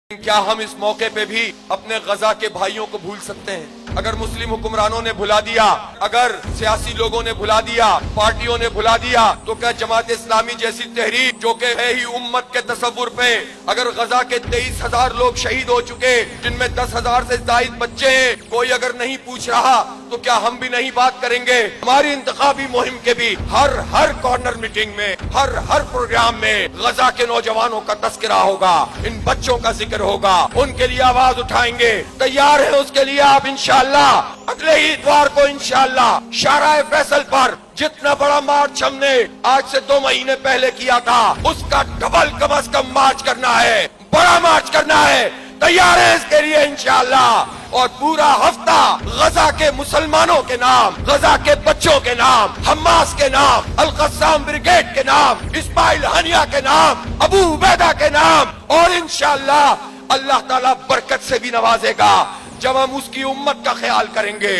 کیا ہم اس موقع پہ بھی اپنے غزہ کے بھائیوں کو بھول سکتے ہیں؟ اگر مسلم حکمرانوں نے بھلا دیا، اگر سیاسی لوگوں نے بھلا دیا، پارٹیوں نے بھلا دیا، تو کیا جماعت اسلامی جیسی تحریک جو کہ ہے ہی امت کے تصور پہ، اگر غزہ کے 23,000 لوگ شہید ہو چکے جن میں 10,000 سے زائد بچے ہیں، کوئی اگر نہیں پوچھ رہا تو کیا ہم بھی نہیں بات کریں گے؟ ہماری انتخابی مہم کے بھی ہر کارنر میٹنگ میں، ہر پروگرام میں غزہ کے نوجوانوں کا تذکرہ ہوگا، ان بچوں کا ذکر ہوگا، ان کے لیے آواز اٹھائیں گے۔ تیار ہیں اس کے لیے آپ انشاءاللہ؟ اگلے اتوار کو انشاءاللہ شاہراہ فیصل پر جتنا بڑا مارچ ہم نے آج سے 2 مہینے پہلے کیا تھا، اس کا ڈبل کم از کم مارچ کرنا ہے، بڑا مارچ کرنا ہے۔ تیار ہے اس کے لیے انشاءاللہ؟ اور پورا ہفتہ غزہ کے مسلمانوں کے نام، غزہ کے بچوں کے نام، حماس کے نام، القسام بریگیڈ کے نام، اسماعیل ہنیہ کے نام، ابو عبیدہ کے نام، اور انشاءاللہ اللہ تعالیٰ برکت سے بھی نوازے گا جب ہم اس کی امت کا خیال کریں گے۔